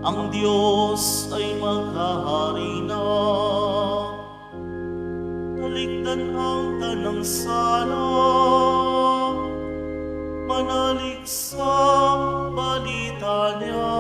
ang Diyos ay maghahari na. Talikdan ang tanang sala, manalig sa balita niya.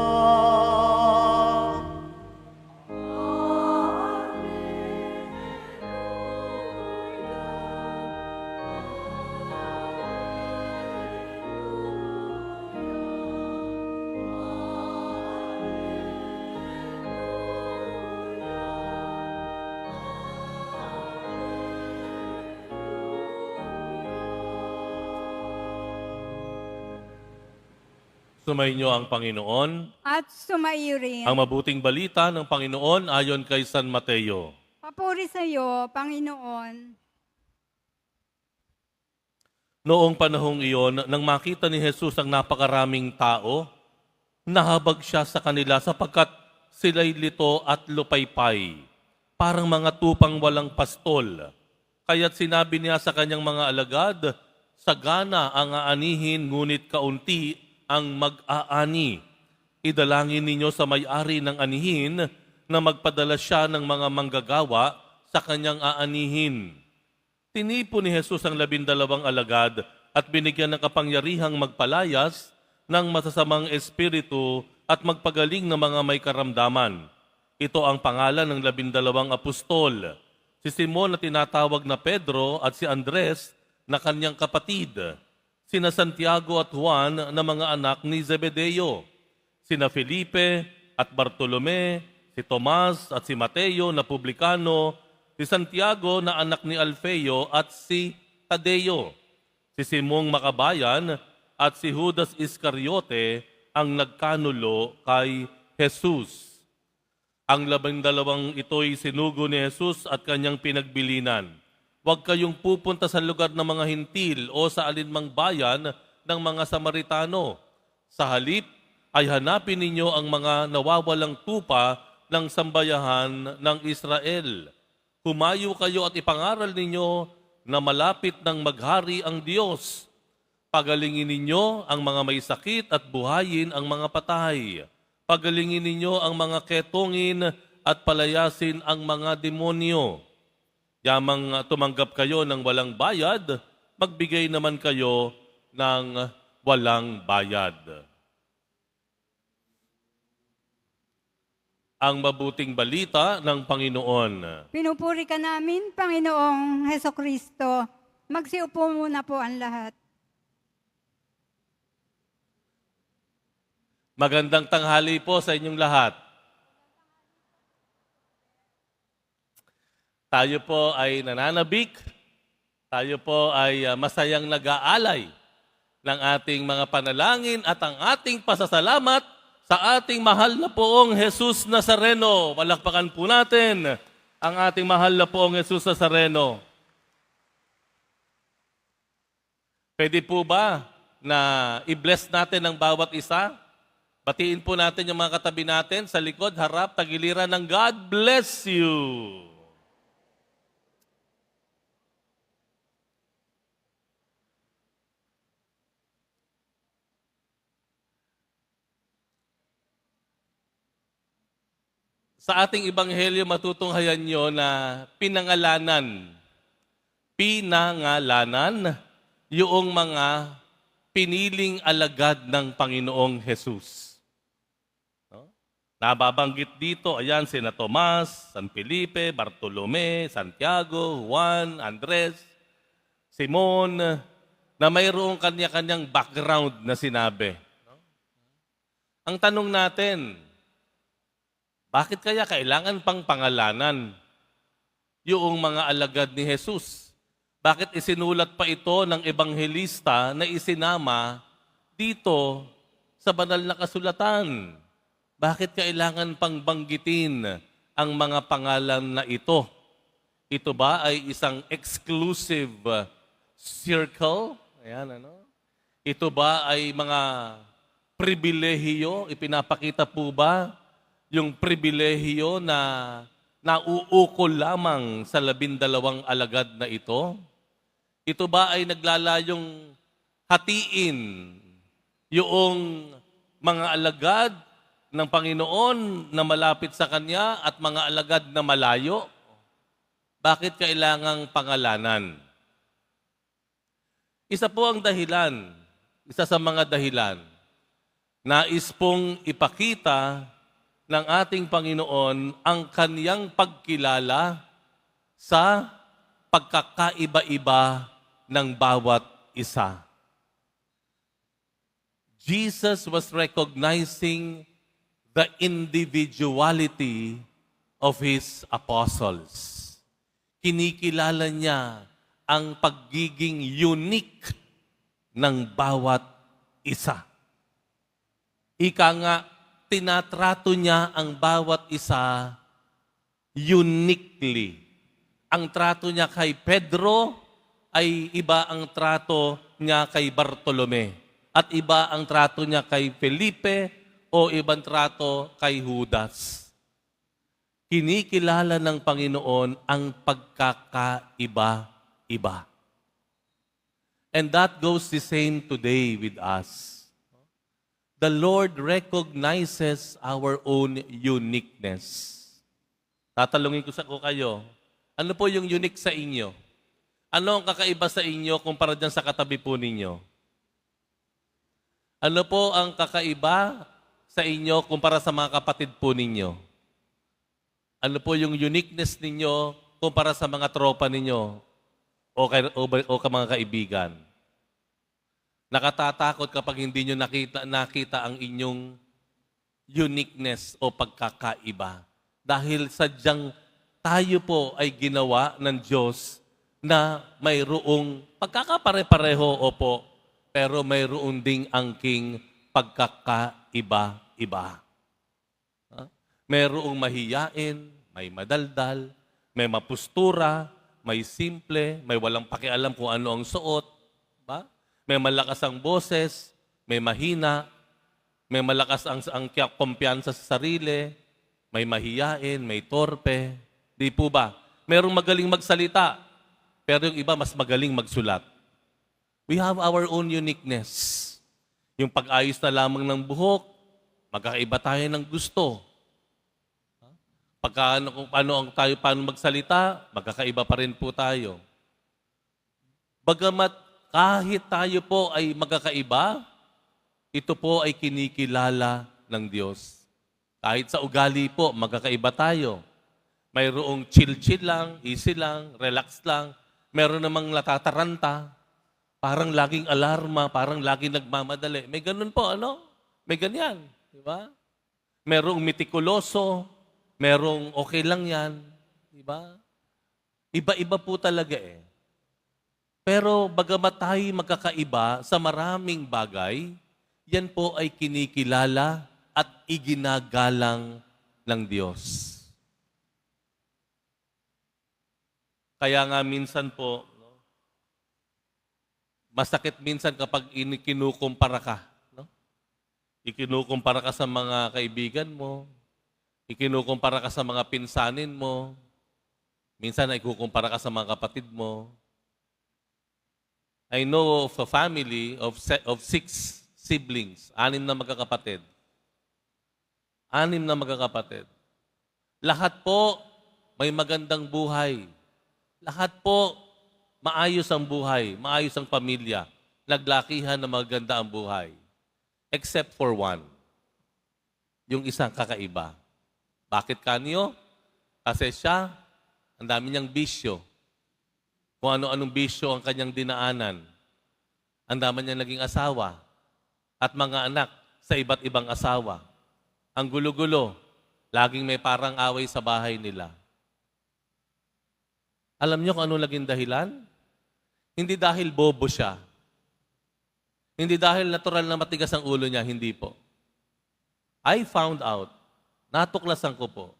Sumainyo ang Panginoon. At sumaiyo rin. Ang mabuting balita ng Panginoon ayon kay San Mateo. Papuri sa iyo, Panginoon. Noong panahong iyon, nang makita ni Jesus ang napakaraming tao, nahabag siya sa kanila sapagkat sila'y lito at lupaypay, parang mga tupang walang pastol. Kaya't sinabi niya sa kanyang mga alagad, sagana ang aanihin ngunit kaunti ang mag-aani. Idalangin ninyo sa may-ari ng anihin na magpadala siya ng mga manggagawa sa kanyang aanihin. Tinipo ni Jesus ang 12 alagad at binigyan ng kapangyarihang magpalayas ng masasamang espiritu at magpagaling ng mga may karamdaman. Ito ang pangalan ng 12 apostol, si Simon na tinatawag na Pedro at si Andres na kanyang kapatid, sina Santiago at Juan na mga anak ni Zebedeo, sina Felipe at Bartolome, si Tomas at si Mateo na publikano, si Santiago na anak ni Alfeo at si Tadeo, si Simong Makabayan at si Judas Iscariote ang nagkanulo kay Jesus. Ang 12 ito'y sinugo ni Jesus at kanyang pinagbilinan. Huwag kayong pupunta sa lugar ng mga hintil o sa alinmang bayan ng mga Samaritano. Sa halip ay hanapin ninyo ang mga nawawalang tupa ng sambayahan ng Israel. Humayo kayo at ipangaral ninyo na malapit ng maghari ang Diyos. Pagalingin ninyo ang mga may sakit at buhayin ang mga patay. Pagalingin ninyo ang mga ketongin at palayasin ang mga demonyo. Yamang tumanggap kayo ng walang bayad, magbigay naman kayo ng walang bayad. Ang mabuting balita ng Panginoon. Pinupuri ka namin, Panginoong Hesukristo. Magsiupo muna po ang lahat. Magandang tanghali po sa inyong lahat. Tayo po ay nananabik, tayo po ay masayang nag-aalay ng ating mga panalangin at ang ating pasasalamat sa ating mahal na poong Jesus Nazareno. Palakpakan po natin ang ating mahal na poong Jesus Nazareno. Pwede po ba na i-bless natin ang bawat isa? Batiin po natin yung mga katabi natin sa likod, harap, tagiliran ng God bless you. Sa ating ebanghelyo, matutunghayan nyo na pinangalanan yung mga piniling alagad ng Panginoong Jesus. No? Nababanggit dito, ayan, sina Tomas, San Felipe, Bartolome, Santiago, Juan, Andres, Simon, na mayroong kanya-kanyang background na sinabi. No? Ang tanong natin, bakit kaya kailangan pang pangalanan yung mga alagad ni Jesus? Bakit isinulat pa ito ng ebanghelista na isinama dito sa banal na kasulatan? Bakit kailangan pang banggitin ang mga pangalan na ito? Ito ba ay isang exclusive circle? Ayan, ano? Ito ba ay mga pribilehiyo? Ipinapakita po ba yung pribilehiyo na nauukol lamang sa 12 alagad na ito? Ito ba ay naglalayong hatiin yung mga alagad ng Panginoon na malapit sa Kanya at mga alagad na malayo? Bakit kailangang pangalanan? Isa po ang dahilan, isa sa mga dahilan, nais pong ipakita ng ating Panginoon ang Kaniyang pagkilala sa pagkakaiba-iba ng bawat isa. Jesus was recognizing the individuality of His apostles. Kinikilala niya ang pagiging unique ng bawat isa. Ika nga, tinatrato niya ang bawat isa uniquely. Ang trato niya kay Pedro ay iba ang trato niya kay Bartolome. At iba ang trato niya kay Felipe o ibang trato kay Judas. Kinikilala ng Panginoon ang pagkakaiba-iba. And that goes the same today with us. The Lord recognizes our own uniqueness. Tatalungin ko kayo, ano po yung unique sa inyo? Ano ang kakaiba sa inyo kumpara dyan sa katabi po ninyo? Ano po ang kakaiba sa inyo kumpara sa mga kapatid po ninyo? Ano po yung uniqueness ninyo kumpara sa mga tropa ninyo o mga kaibigan? Nakatatakot kapag hindi nyo nakita ang inyong uniqueness o pagkakaiba. Dahil sadyang tayo po ay ginawa ng Diyos na mayroong pagkakapare-pareho, opo, pero mayroon ding angking pagkakaiba-iba. Mayroong mahiyain, may madaldal, may mapustura, may simple, may walang pakialam kung ano ang suot. Ba? May malakas ang boses, may mahina, may malakas ang kumpiyansa sa sarili, may mahiyain, may torpe. Di po ba? Mayroong magaling magsalita, pero yung iba mas magaling magsulat. We have our own uniqueness. Yung pag-ayos na lamang ng buhok, magkakaiba tayo ng gusto. Paano magsalita, magkakaiba pa rin po tayo. Bagamat kahit tayo po ay magkakaiba, ito po ay kinikilala ng Diyos. Kahit sa ugali po, magkakaiba tayo. Mayroong chill-chill lang, easy lang, relax lang. Meron namang natataranta, parang laging alarma, parang laging nagmamadali. May ganun po, ano? May ganyan. Di ba? Merong mitikuloso, merong okay lang yan. Di ba? Iba-iba po talaga eh. Pero bagamat tayo magkakaiba sa maraming bagay, yan po ay kinikilala at iginagalang ng Diyos. Kaya nga minsan po, masakit minsan kapag kinukumpara ka. No? Ikinukumpara ka sa mga kaibigan mo, ikinukumpara ka sa mga pinsanin mo, minsan ay ikukumpara ka sa mga kapatid mo. I know of a family of 6 siblings, 6 na magkakapatid. 6 na magkakapatid. Lahat po may magandang buhay. Lahat po maayos ang buhay, maayos ang pamilya. Naglakihan na maganda ang buhay. Except for one. Yung isang kakaiba. Bakit kanyo? Kasi siya, ang dami niyang bisyo. Kung ano-anong bisyo ang kanyang dinaanan. Ang dami niyang naging asawa. At mga anak sa iba't ibang asawa. Ang gulo-gulo. Laging may parang away sa bahay nila. Alam niyo kung ano naging dahilan? Hindi dahil bobo siya. Hindi dahil natural na matigas ang ulo niya, hindi po. I found out, natuklasan ko po,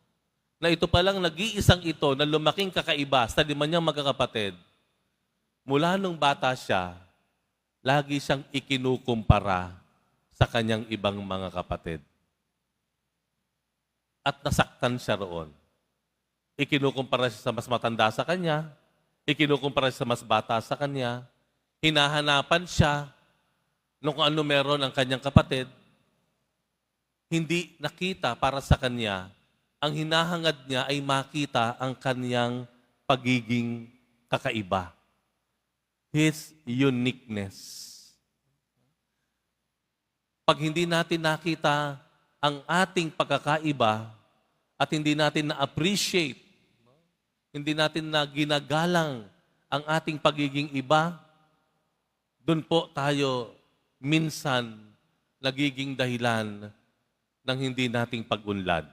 na ito palang nag-iisang ito na lumaking kakaiba sa 5 niyang magkakapatid. Mula nung bata siya, lagi siyang ikinukumpara sa kanyang ibang mga kapatid. At nasaktan siya roon. Ikinukumpara siya sa mas matanda sa kanya, ikinukumpara siya sa mas bata sa kanya, hinahanapan siya nung kung ano meron ang kanyang kapatid, hindi nakita para sa Kanya. Ang hinahangad niya ay makita ang Kanyang pagiging kakaiba. His uniqueness. Pag hindi natin nakita ang ating pagkakaiba at hindi natin na-appreciate, hindi natin na ginagalang ang ating pagiging iba, doon po tayo minsan nagiging dahilan ng hindi nating pag-unlad.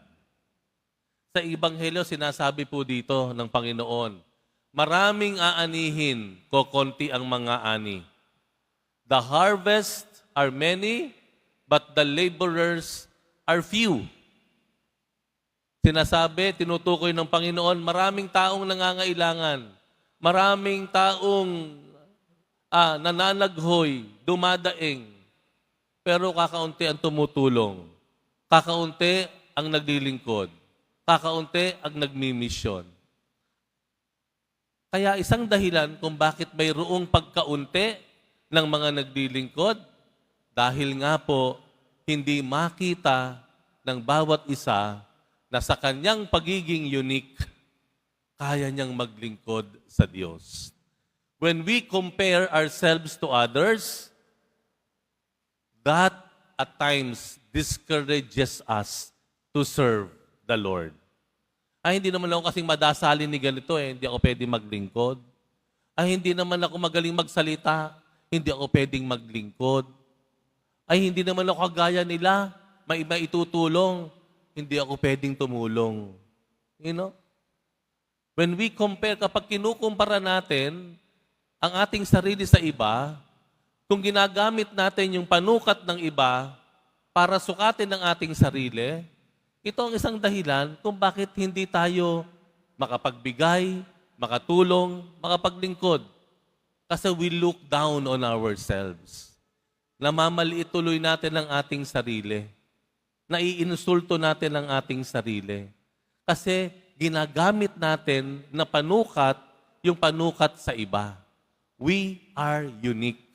Sa Ebanghelyo, sinasabi po dito ng Panginoon, maraming aanihin, kokonti ang mga ani. The harvest are many, but the laborers are few. Sinasabi, tinutukoy ng Panginoon, maraming taong nangangailangan, maraming taong nananaghoy, dumadaing, pero kakaunti ang tumutulong. Kakaunti ang naglilingkod. Kakaunti ang nagmimisyon. Kaya isang dahilan kung bakit mayroong pagkaunti ng mga naglilingkod, dahil nga po hindi makita ng bawat isa na sa kanyang pagiging unique, kaya niyang maglingkod sa Diyos. When we compare ourselves to others, that at times discourages us to serve the Lord. Ay, hindi naman ako kasing madasalin ni ganito hindi ako pwedeng maglingkod. Ay, hindi naman ako magaling magsalita, hindi ako pwedeng maglingkod. Ay, hindi naman ako kagaya nila, may maitutulong, hindi ako pwedeng tumulong. You know? When we compare, kapag kinukumpara natin ang ating sarili sa iba, kung ginagamit natin yung panukat ng iba para sukatin ang ating sarili, ito ang isang dahilan kung bakit hindi tayo makapagbigay, makatulong, makapaglingkod. Kasi we look down on ourselves. Namamaliit tuloy natin ang ating sarili. Naiinsulto natin ang ating sarili. Kasi ginagamit natin na panukat yung panukat sa iba. We are unique.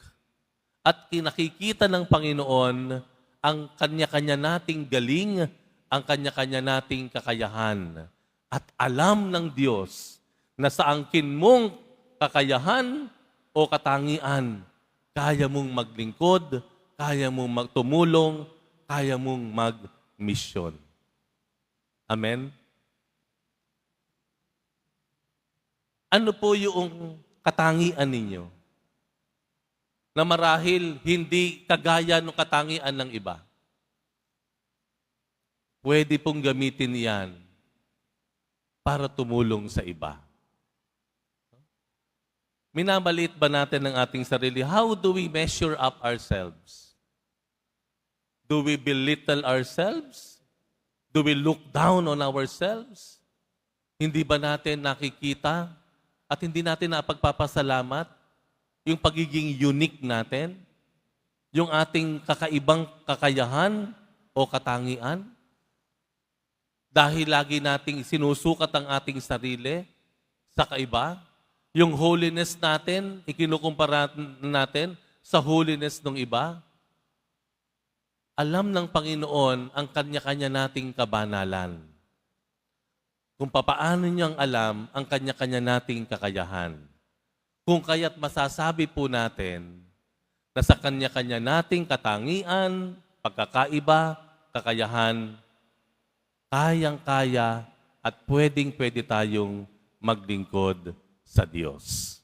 At kinakikita ng Panginoon ang kanya-kanya nating galing, ang kanya-kanya nating kakayahan. At alam ng Diyos na sa angkin mong kakayahan o katangian, kaya mong maglingkod, kaya mong magtumulong, kaya mong mag-mission. Amen? Ano po yung katangian ninyo? Na marahil hindi kagaya ng katangian ng iba. Pwede pong gamitin yan para tumulong sa iba. Minamaliit ba natin ang ating sarili? How do we measure up ourselves? Do we belittle ourselves? Do we look down on ourselves? Hindi ba natin nakikita at hindi natin napagpapasalamat yung pagiging unique natin, yung ating kakaibang kakayahan o katangian? Dahil lagi nating sinusukat ang ating sarili sa kaiba, yung holiness natin, ikinukumpara natin sa holiness ng iba. Alam ng Panginoon ang kanya-kanya nating kabanalan. Kung papaano niyang alam ang kanya-kanya nating kakayahan. Kung kaya't masasabi po natin na sa kanya-kanya nating katangian, pagkakaiba, kakayahan, kayang-kaya at pwedeng-pwede tayong maglingkod sa Diyos.